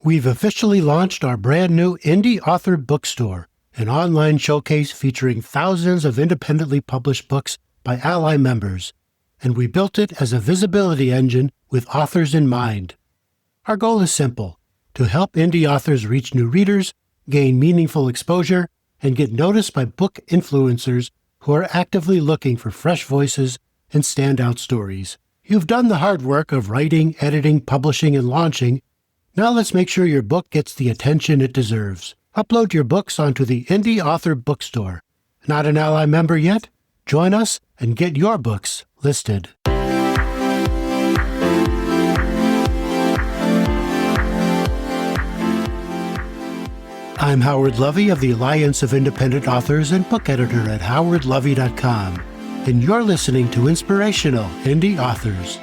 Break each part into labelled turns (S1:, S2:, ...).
S1: We've officially launched our brand new Indie Author Bookstore, an online showcase featuring thousands of independently published books by Ally members, and we built it as a visibility engine with authors in mind. Our goal is simple: to help indie authors reach new readers, gain meaningful exposure, and get noticed by book influencers who are actively looking for fresh voices and standout stories. You've done the hard work of writing, editing, publishing, and launching. Now let's make sure your book gets the attention it deserves. Upload your books onto the Indie Author Bookstore. Not an Ally member yet? Join us and get your books listed. I'm Howard Lovey of the Alliance of Independent Authors and book editor at howardlovey.com, and you're listening to Inspirational Indie Authors.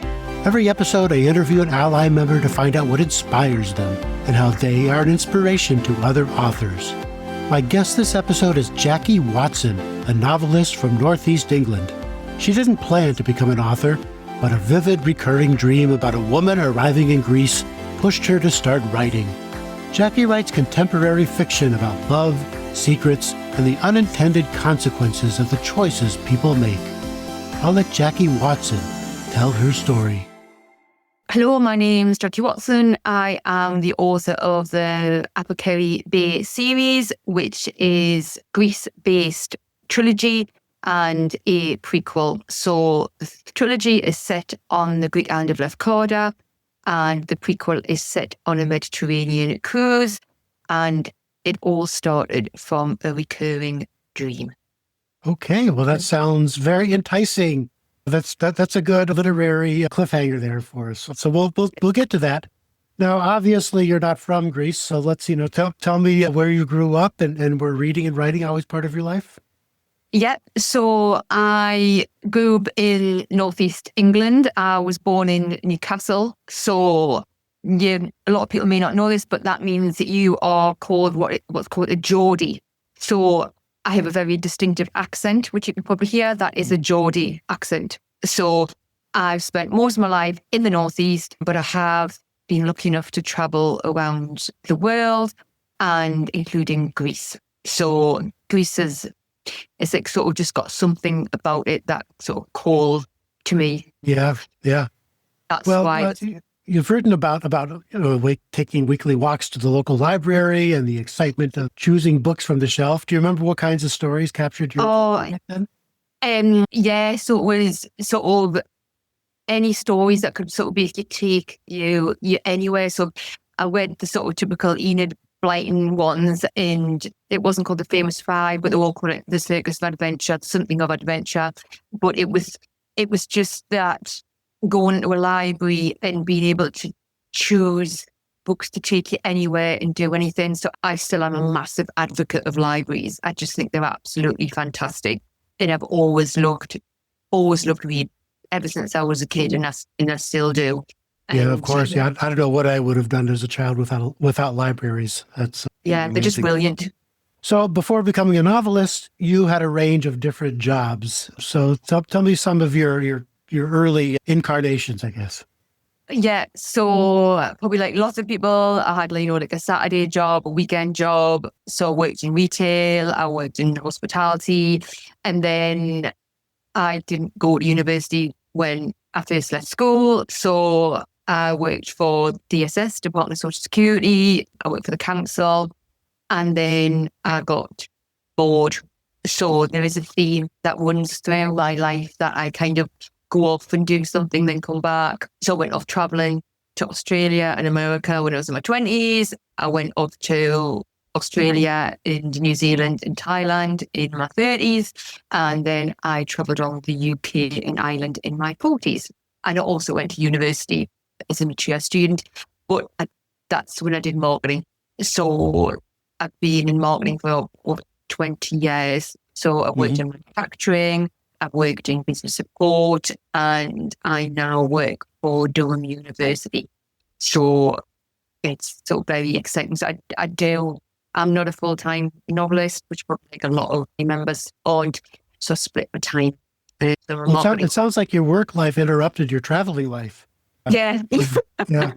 S1: Every episode, I interview an Ally member to find out what inspires them and how they are an inspiration to other authors. My guest this episode is Jackie Watson, a novelist from Northeast England. She didn't plan to become an author, but a vivid, recurring dream about a woman arriving in Greece pushed her to start writing. Jackie writes contemporary fiction about love, secrets, and the unintended consequences of the choices people make. I'll let Jackie Watson tell her story.
S2: Hello, my name's Jackie Watson. I am the author of the Apothecary Bay series, which is Greece-based trilogy and a prequel. So the trilogy is set on the Greek island of Lefkada, and the prequel is set on a Mediterranean cruise, and it all started from a recurring dream.
S1: Okay, well, that sounds very enticing. That's a good literary cliffhanger there for us. So we'll get to that. Now, obviously, you're not from Greece, so let's tell me where you grew up and were reading and writing always part of your life.
S2: Yeah, so I grew up in Northeast England. I was born in Newcastle. So a lot of people may not know this, but that means that you are called what's called a Geordie. So I have a very distinctive accent, which you can probably hear. That is a Geordie accent. So I've spent most of my life in the Northeast, but I have been lucky enough to travel around the world, and including Greece. So Greece it's like sort of just got something about it that sort of called to me.
S1: Yeah.
S2: That's why.
S1: You've written about taking weekly walks to the local library and the excitement of choosing books from the shelf. Do you remember what kinds of stories captured your attention?
S2: Yeah, so it was sort of any stories that could sort of basically take you anywhere. So I read the sort of typical Enid Blyton ones, and it wasn't called the Famous Five, but they were all called the Circus of Adventure, something of adventure. But it was just that going into a library and being able to choose books to take you anywhere and do anything. So I still am a massive advocate of libraries. I just think they're absolutely fantastic. And I've always loved reading ever since I was a kid, and I still do.
S1: Yeah, of course. Yeah, I don't know what I would have done as a child without libraries. That's
S2: amazing. They're just brilliant.
S1: So before becoming a novelist, you had a range of different jobs. So tell me some of your early incarnations, I guess.
S2: Yeah, so probably like lots of people, I had like a Saturday job, a weekend job. So I worked in retail, I worked in hospitality, and then I didn't go to university when I first left school. So I worked for DSS, Department of Social Security. I worked for the council, and then I got bored. So there is a theme that runs through my life that I kind of go off and do something, then come back. So I went off traveling to Australia and America when I was in my 20s. I went off to Australia and New Zealand and Thailand in my 30s. And then I traveled around the UK and Ireland in my 40s. And I also went to university as a mature student, but that's when I did marketing. So I've been in marketing for over 20 years. So I worked in manufacturing, I've worked in business support, and I now work for Durham University. So it's so very exciting. So I'm not a full-time novelist, which probably like a lot of members aren't. So I split my time.
S1: It sounds like your work life interrupted your traveling life.
S2: Yeah.
S1: Yeah.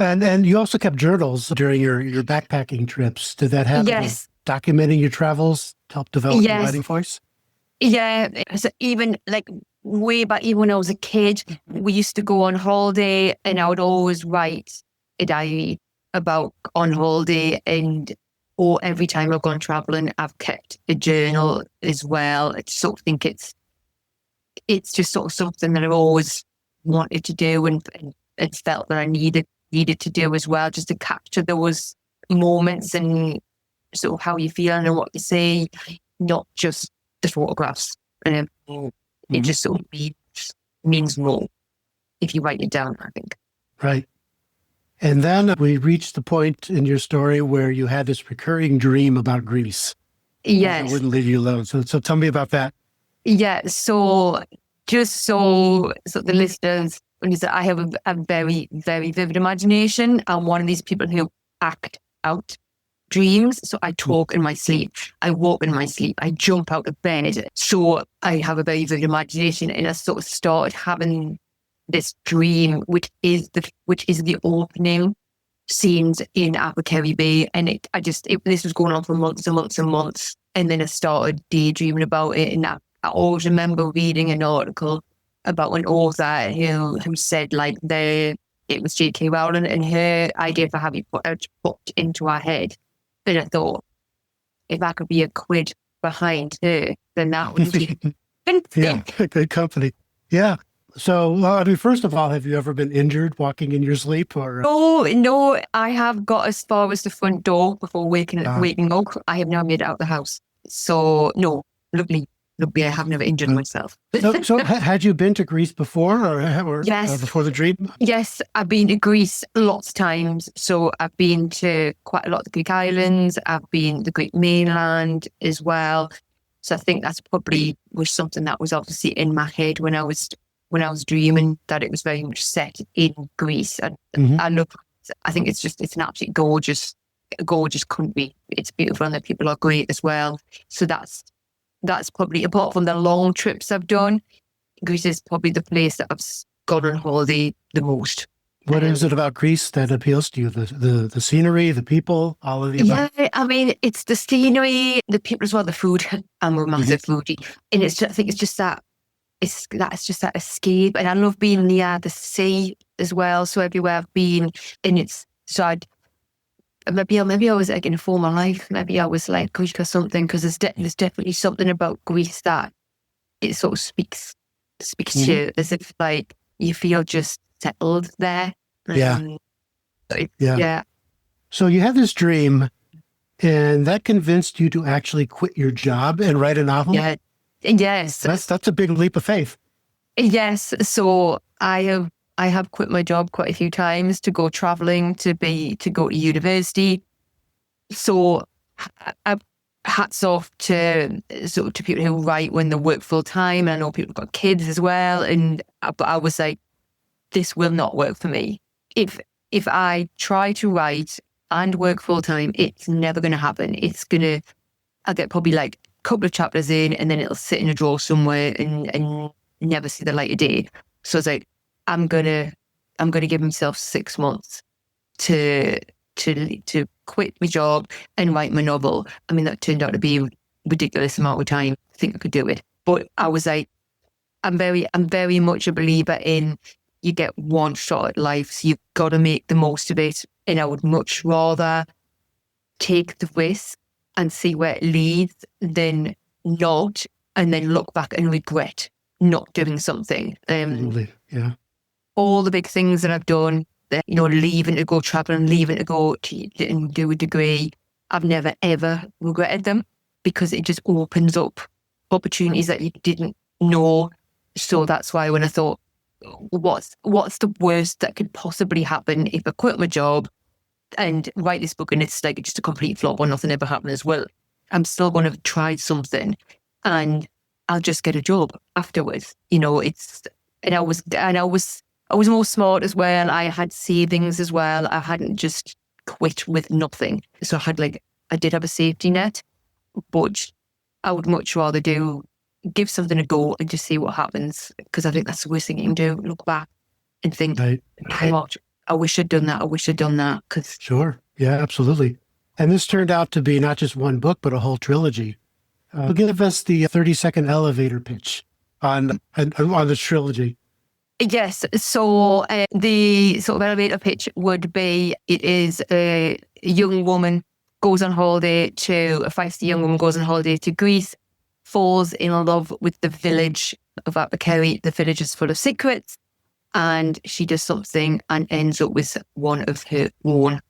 S1: And you also kept journals during your backpacking trips. Did that happen?
S2: Yes.
S1: Documenting your travels to help develop your
S2: Yes.
S1: writing voice?
S2: Yeah. So even like way back, even when I was a kid, we used to go on holiday and I would always write a diary about on holiday, or every time I've gone traveling, I've kept a journal as well. I sort of think it's just sort of something that I've always wanted to do and felt that I needed to do as well, just to capture those moments and sort of how you're feeling and what you say, not just the photographs. And it just sort of means more if you write it down, I think.
S1: Right. And then we reached the point in your story where you had this recurring dream about Greece. That
S2: Yes.
S1: wouldn't leave you alone. So tell me about that.
S2: Yeah. So just so the listeners understand, I have a very, very vivid imagination. I'm one of these people who act out dreams. So I talk in my sleep. I walk in my sleep. I jump out of bed. So I have a very vivid imagination, and I sort of started having this dream, which is the opening scenes in Abercrombie Bay, and this was going on for months and months and months, and then I started daydreaming about it, and I always remember reading an article about an author who said like it was J.K. Rowling and her idea for Harry Potter popped into our head, and I thought if I could be a quid behind her, then that would be
S1: Yeah, good company. Yeah. So, well, I mean, first of all, have you ever been injured walking in your sleep? Or
S2: No, I have got as far as the front door before waking up. I have now made it out the house. So no, luckily, I have never injured myself.
S1: so had you been to Greece before, or
S2: Yes.
S1: before the dream?
S2: Yes, I've been to Greece lots of times. So I've been to quite a lot of the Greek islands. I've been to the Greek mainland as well. So I think that's probably was something that was obviously in my head when I was dreaming, that it was very much set in Greece. And I think it's an absolutely gorgeous country. It's beautiful and the people are great as well. So that's probably, apart from the long trips I've done, Greece is probably the place that I've gone on holiday the most.
S1: What is it about Greece that appeals to you? The scenery, the people, all of the above?
S2: Yeah, I mean, it's the scenery, the people as well, the food. I'm a massive foodie. And I think it's just that, it's just that escape. And I love being near the sea as well. So everywhere I've been, and maybe I was like in a former life, maybe I was like Kushka something, because there's definitely something about Greece that it sort of speaks to you, as if like you feel just settled there.
S1: Yeah.
S2: Yeah.
S1: So you had this dream, and that convinced you to actually quit your job and write a novel?
S2: Yeah. Yes.
S1: That's a big leap of faith.
S2: Yes. So I have quit my job quite a few times to go traveling, to go to university. So hats off to people who write when they work full time. And I know people have got kids as well. But I was like, this will not work for me. If I try to write and work full time, it's never going to happen. I'll get probably like a couple of chapters in, and then it'll sit in a drawer somewhere and never see the light of day. So it's like, I'm gonna give myself 6 months to quit my job and write my novel. I mean, that turned out to be a ridiculous amount of time. I think I could do it, but I was like, I'm very much a believer in, you get one shot at life, so you've got to make the most of it. And I would much rather take the risk and see where it leads than not, and then look back and regret not doing something.
S1: Yeah.
S2: All the big things that I've done, leaving to go traveling, leaving to go and do a degree, I've never ever regretted them, because it just opens up opportunities that you didn't know. So that's why when I thought, what's the worst that could possibly happen if I quit my job and write this book and it's like just a complete flop or nothing ever happens? Well, I'm still going to try something, and I'll just get a job afterwards. I was more smart as well. I had savings as well. I hadn't just quit with nothing. So I did have a safety net, but I would much rather give something a go and just see what happens, because I think that's the worst thing you can do. Look back and think,
S1: Right.
S2: God, I wish I'd done that. I wish I'd done that. Because
S1: Sure. Yeah, absolutely. And this turned out to be not just one book, but a whole trilogy. Give us the 30-second elevator pitch on this trilogy.
S2: yes, so the sort of elevator pitch would be, it is a young woman goes on holiday to, a feisty young woman goes on holiday to Greece, falls in love with the village of Apicary. The village is full of secrets, and she does something and ends up with one of her own.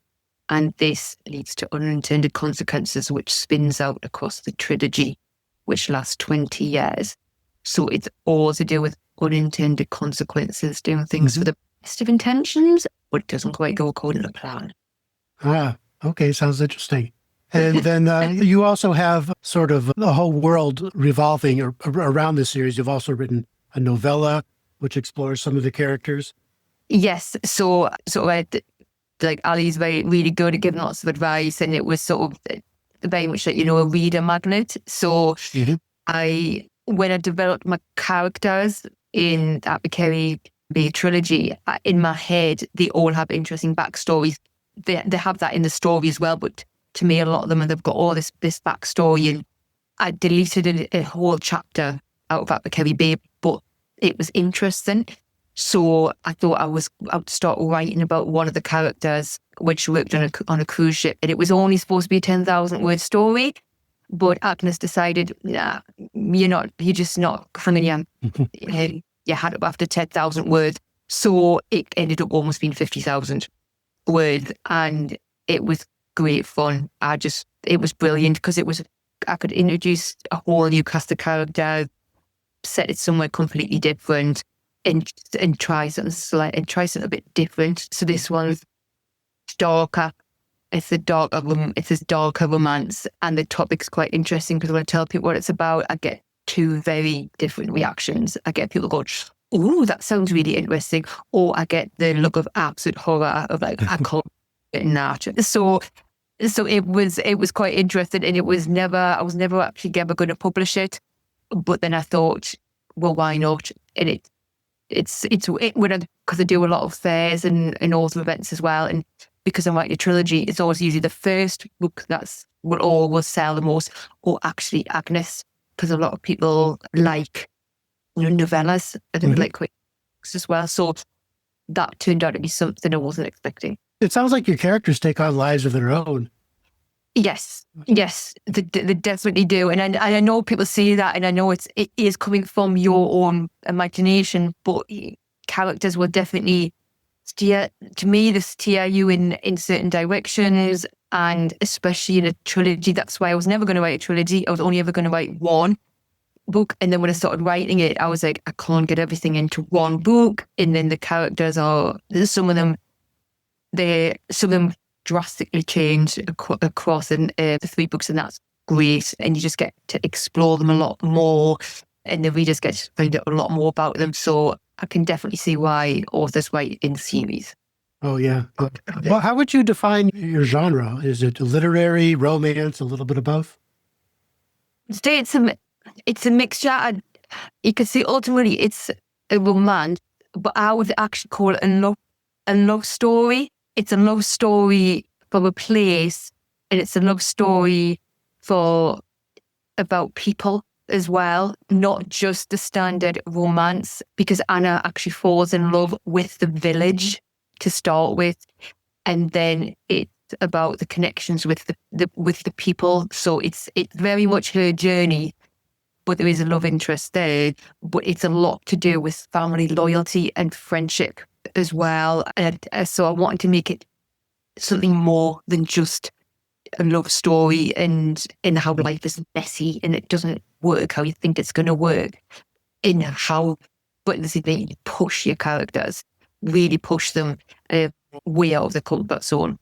S2: And this leads to unintended consequences, which spins out across the trilogy, which lasts 20 years. So it's all to do with unintended consequences, doing things for the best of intentions, but it doesn't quite go according to plan.
S1: Ah, okay. Sounds interesting. And then you also have sort of the whole world revolving around this series. You've also written a novella, which explores some of the characters.
S2: Yes. So like Ali's really good at giving lots of advice, and it was sort of very much like, a reader magnet. So when I developed my characters in that Apicary Bay trilogy, in my head, they all have interesting backstories. They have that in the story as well, but to me, a lot of them, they've got all this backstory, and I deleted a whole chapter out of Apicary Bay, but it was interesting. So I thought I would start writing about one of the characters, which worked on a cruise ship, and it was only supposed to be a 10,000 word story. But Agnes decided, nah, you're just not hanging your hat up after 10,000 words. So it ended up almost being 50,000 words, and it was great fun. It was brilliant because I could introduce a whole new cast of characters, set it somewhere completely different, and try something a bit different. So this one's darker. It's this darker romance, and the topic's quite interesting because when I tell people what it's about, I get two very different reactions. I get people going, "Ooh, that sounds really interesting," or I get the look of absolute horror of like, "I can't get in that." So it was quite interesting, and I was never actually ever going to publish it, but then I thought, well, why not? And because I do a lot of fairs and author events as well, and because I'm writing a trilogy, it's always usually the first book that's will sell the most, or actually Agnes, because a lot of people like novellas and like quick books as well. So that turned out to be something I wasn't expecting.
S1: It sounds like your characters take on lives of their own.
S2: Yes, they definitely do, and I know people say that, and I know it is coming from your own imagination, but characters will definitely steer you in certain directions, and especially in a trilogy. That's why I was never going to write a trilogy. I was only ever going to write one book, and then when I started writing it, I was like, I can't get everything into one book, and then the characters some of them drastically change across in the three books, and that's great. And you just get to explore them a lot more, and the readers get to find out a lot more about them. So I can definitely see why authors write in series.
S1: Oh, yeah. Well, how would you define your genre? Is it literary, romance, a little bit of both?
S2: It's a mixture. You could say ultimately it's a romance, but I would actually call it a love story. It's a love story from a place, and it's a love story about people as well, not just the standard romance, because Anna actually falls in love with the village to start with, and then it's about the connections with the people. So it's very much her journey, but there is a love interest there, but it's a lot to do with family loyalty and friendship as well. And so I wanted to make it something more than just a love story and how life is messy and it doesn't work how you think it's going to work. But they push your characters, really push them way out of the comfort zone.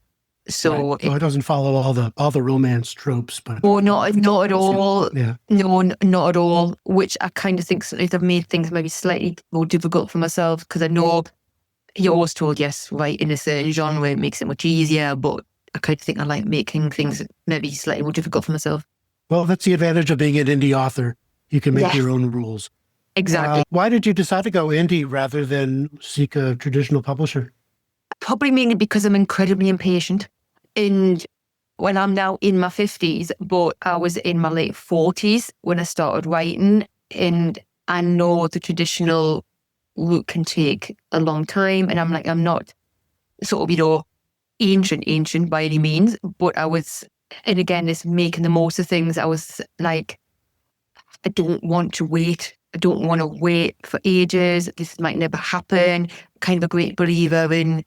S2: So
S1: right. It doesn't follow all the romance tropes, but
S2: not at all.
S1: Yeah.
S2: No, not at all. Which I kind of think have made things maybe slightly more difficult for myself, because I know you're always told, yes, right, in a certain genre it makes it much easier, but I kind of think I like making things maybe slightly more difficult for myself.
S1: Well, that's the advantage of being an indie author. You can make your own rules.
S2: Exactly.
S1: Why did you decide to go indie rather than seek a traditional publisher?
S2: Probably mainly because I'm incredibly impatient. And when I'm now in my 50s, but I was in my late 40s when I started writing. And I know the traditional route can take a long time. And I'm not sort of, ancient by any means, but I was, and again, this making the most of things. I was like, I don't want to wait. I don't want to wait for ages. This might never happen. Kind of a great believer in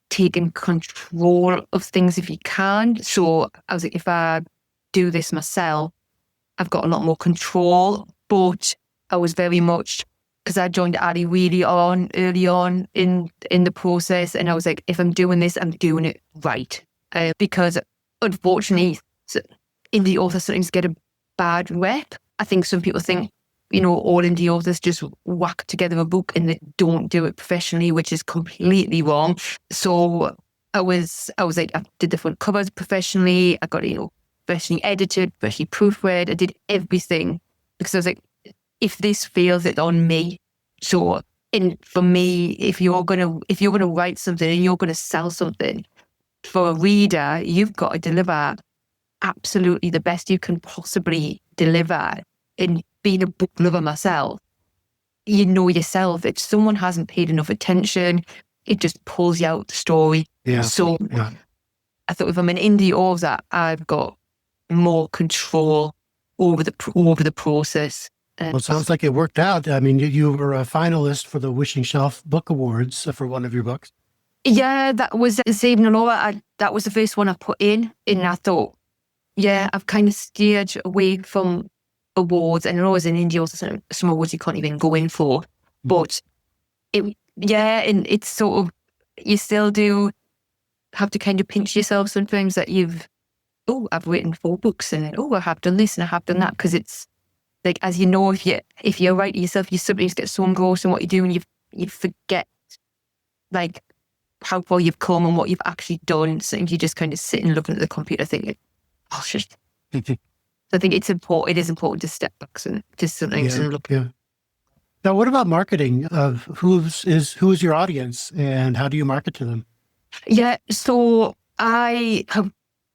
S2: taking control of things if you can. So I was like, if I do this myself, I've got a lot more control. But I was very much, because I joined Ali really early on in the process, and I was like, if I'm doing this, I'm doing it right. Because unfortunately, indie authors sometimes get a bad rep. I think some people think, all indie authors just whack together a book and they don't do it professionally, which is completely wrong. So I was like, I did the front covers professionally. I got it, professionally edited, professionally proofread. I did everything because I was like, if this fails, it's on me. So, and for me, if you're gonna write something and you're gonna sell something for a reader, you've got to deliver absolutely the best you can possibly deliver. And being a book lover myself, you know yourself, if someone hasn't paid enough attention, it just pulls you out the story.
S1: Yeah.
S2: So
S1: yeah.
S2: I thought if I'm an indie author, I've got more control over the process.
S1: Well, it sounds like it worked out. I mean, you were a finalist for the Wishing Shelf Book Awards for one of your books.
S2: Yeah, that was Saving Laura. That was the first one I put in, and I thought, yeah, I've kind of steered away from awards, and I know as an indie author, some awards you can't even go in for, but and it's sort of, you still do have to kind of pinch yourself sometimes that I've written 4 books, and I have done this and I have done that, because it's like, as you know, if you're writing yourself, you sometimes get so engrossed in what you do, and you forget like how far you've come and what you've actually done. So you just kind of sit and looking at the computer thinking, oh shit. I think it is important to step back and just sometimes and look.
S1: Yeah. Now, what about marketing? Who is your audience, and how do you market to them?
S2: Yeah, so I have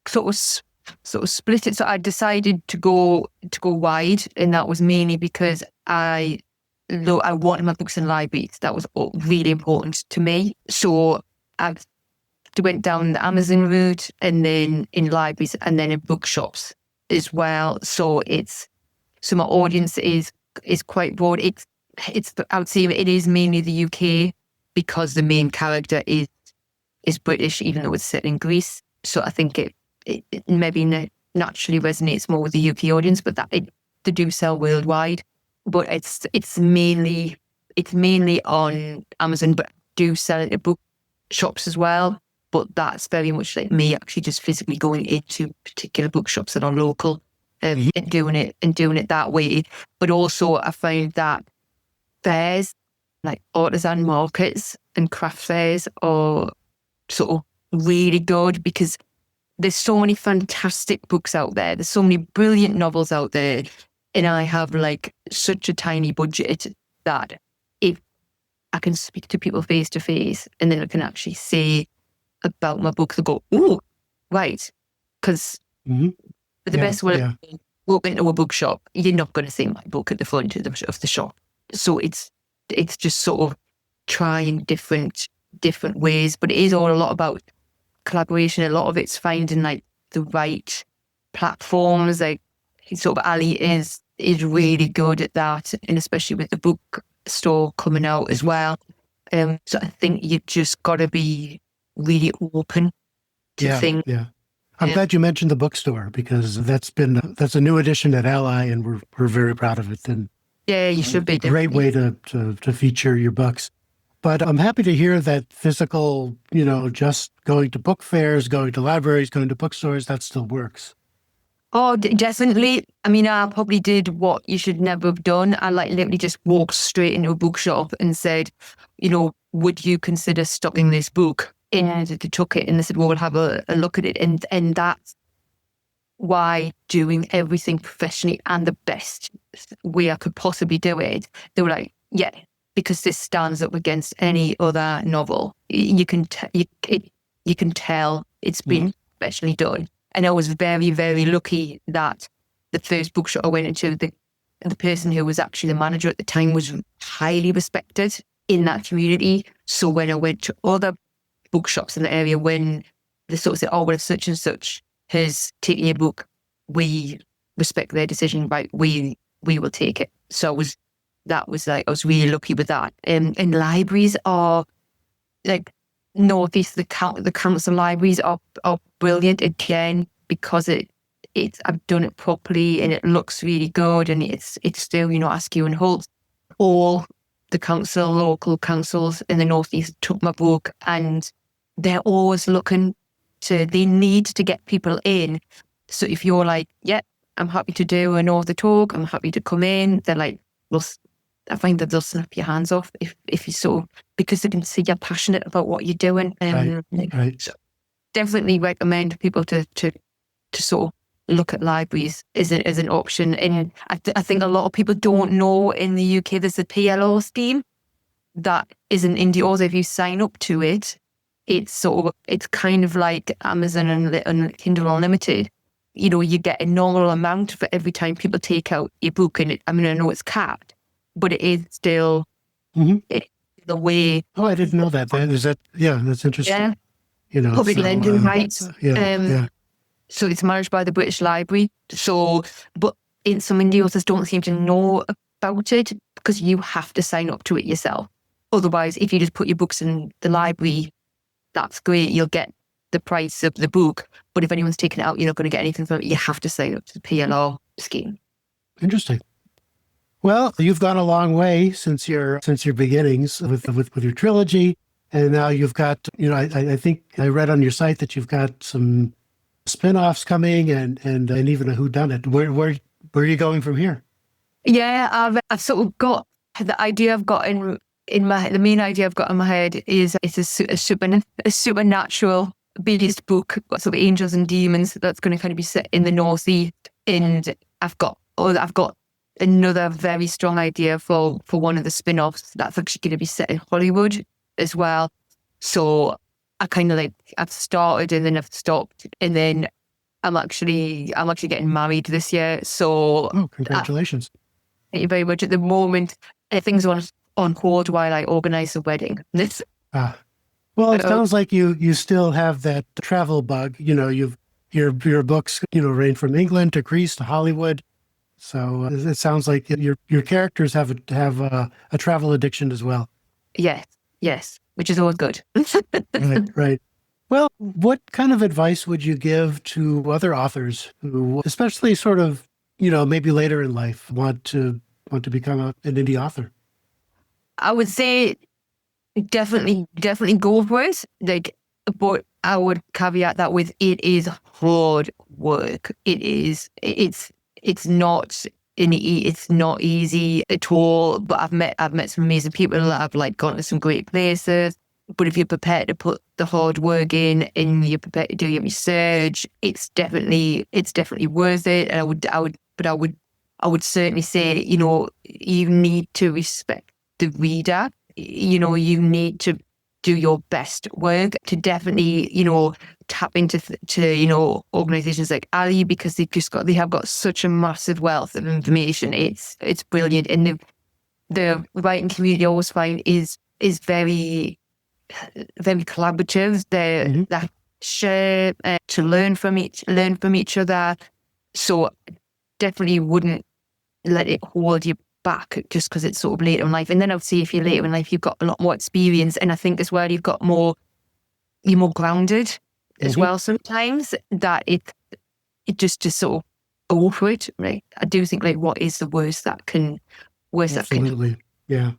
S2: sort of split it. So I decided to go wide, and that was mainly because I wanted my books in libraries. That was really important to me. So I went down the Amazon route, and then in libraries, and then in bookshops as well. So my audience is quite broad. I would say it is mainly the UK, because the main character is British, even though it's set in Greece. So I think it maybe naturally resonates more with the UK audience, but they do sell worldwide. But it's mainly on Amazon, but do sell it at bookshops as well. But that's very much like me actually just physically going into particular bookshops that are local, and doing it that way. But also I found that fairs, like artisan markets and craft fairs, are sort of really good, because there's so many fantastic books out there. There's so many brilliant novels out there. And I have like such a tiny budget that if I can speak to people face to face, and then I can actually say about my book, they go, oh, right. Because the best way to walk into a bookshop, you're not going to see my book at the front of the shop. So it's just sort of trying different ways, but it is all a lot about collaboration. A lot of it's finding like the right platforms. Like sort of Ali is really good at that, and especially with the bookstore coming out as well. So I think you just got to be really open to things.
S1: Yeah. I'm glad you mentioned the bookstore, because that's a new addition at Ally, and we're very proud of it. And
S2: yeah, you should be.
S1: A great way to feature your books. But I'm happy to hear that physical, just going to book fairs, going to libraries, going to bookstores, that still works.
S2: Oh, definitely. I mean, I probably did what you should never have done. I literally just walked straight into a bookshop and said, would you consider stocking this book? And they took it and they said, well, we'll have a look at it. And that's why doing everything professionally and the best way I could possibly do it, they were like, yeah, because this stands up against any other novel. You can tell it's been specially done. And I was very, very lucky that the first bookshop I went into, the person who was actually the manager at the time was highly respected in that community. So when I went to other bookshops in the area, when they sort of said, oh, well, if such and such has taken your book, we respect their decision, right? We will take it. So I was really lucky with that. And libraries are like Northeast, the council libraries are brilliant again, because I've done it properly and it looks really good, and it's still, Askew and Holt, all the local councils in the Northeast took my book, and they're always they need to get people in. So if you're like, yeah, I'm happy to do an author talk, I'm happy to come in, they're like, well, I find that they'll snap your hands off if you so, because they can see you're passionate about what you're doing.
S1: Right.
S2: So definitely recommend people to sort of look at libraries as an option. And I think a lot of people don't know in the UK there's a PLO scheme that is an indie author. If you sign up to it, it's kind of like Amazon and Kindle Unlimited. You get a normal amount for every time people take out your book, and I know it's capped, but it is still the way.
S1: Oh, I didn't know that. That's interesting.
S2: Yeah. Public lending rights.
S1: Yeah.
S2: So it's managed by the British Library. So, but some indie authors don't seem to know about it, because you have to sign up to it yourself. Otherwise, if you just put your books in the library, that's great. You'll get the price of the book. But if anyone's taken it out, you're not going to get anything from it. You have to sign up to the PLO scheme.
S1: Interesting. Well, you've gone a long way since your beginnings with your trilogy, and now you've got, I think I read on your site that you've got some spin-offs coming and even a whodunit. Where are you going from here?
S2: Yeah, I've sort of got the idea I've got the main idea I've got in my head is it's a supernatural based book, sort of angels and demons, that's going to kind of be set in the Northeast. And I've got another very strong idea for one of the spin-offs that's actually going to be set in Hollywood as well. So I kind of I've started and then I've stopped, and then I'm actually getting married this year. So
S1: congratulations!
S2: Thank you very much. At the moment, things are on hold while I organise the wedding.
S1: Well, it sounds like you still have that travel bug. Your books range from England to Greece to Hollywood. So it sounds like your characters have a travel addiction as well.
S2: Yes, which is always good.
S1: Right. Well, what kind of advice would you give to other authors who, especially sort of, maybe later in life, want to become an indie author?
S2: I would say definitely go for it. But I would caveat that with it is hard work. It's not easy at all. But I've met some amazing people that have gone to some great places. But if you're prepared to put the hard work in and you're prepared to do your research, it's definitely worth it. And I would certainly say, you need to respect the reader. You need to do your best work to definitely, tap into organizations like Ali, because they have got such a massive wealth of information. It's brilliant. And the writing community I always find is very, very collaborative. They share to learn from each other. So definitely wouldn't let it hold you back just because it's sort of later in life. And then I would say if you're later in life, you've got a lot more experience, and I think as well you're more grounded as well sometimes, that it just to sort of go for it, right? I do think what is the worst that can
S1: Absolutely. Yeah.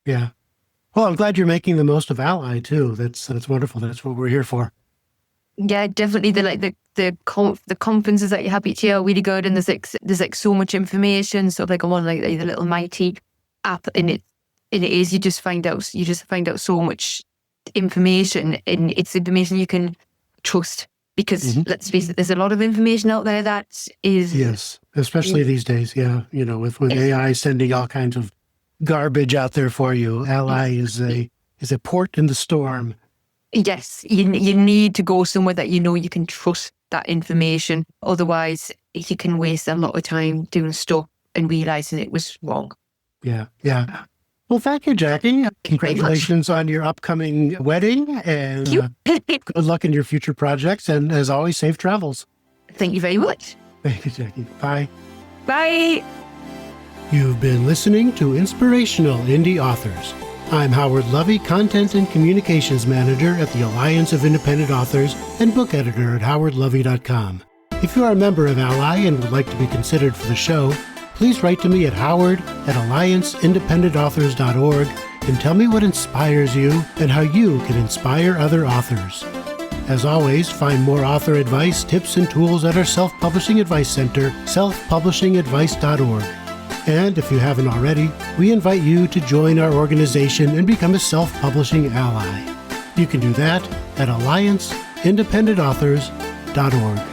S1: Well, I'm glad you're making the most of Ally too. That's wonderful. That's what we're here for.
S2: Yeah, definitely. The conferences that you have each year are really good, and there's so much information. So I'm on the little Mighty app, and it is you just find out so much information, and it's information you can trust, because let's face it, there's a lot of information out there that is
S1: especially these days. Yeah, with AI sending all kinds of garbage out there for you. Ally is a port in the storm.
S2: Yes, you need to go somewhere that you know you can trust that information. Otherwise, you can waste a lot of time doing stuff and realizing it was wrong.
S1: Yeah. Well, thank you, Jackie. Congratulations on your upcoming wedding, and good luck in your future projects. And as always, safe travels.
S2: Thank you very much.
S1: Thank you, Jackie. Bye.
S2: Bye.
S1: You've been listening to Inspirational Indie Authors. I'm Howard Lovey, Content and Communications Manager at the Alliance of Independent Authors and book editor at howardlovey.com. If you are a member of Ally and would like to be considered for the show, please write to me at howard@allianceindependentauthors.org and tell me what inspires you and how you can inspire other authors. As always, find more author advice, tips, and tools at our Self-Publishing Advice Center, selfpublishingadvice.org. And if you haven't already, we invite you to join our organization and become a self-publishing ally. You can do that at allianceindependentauthors.org.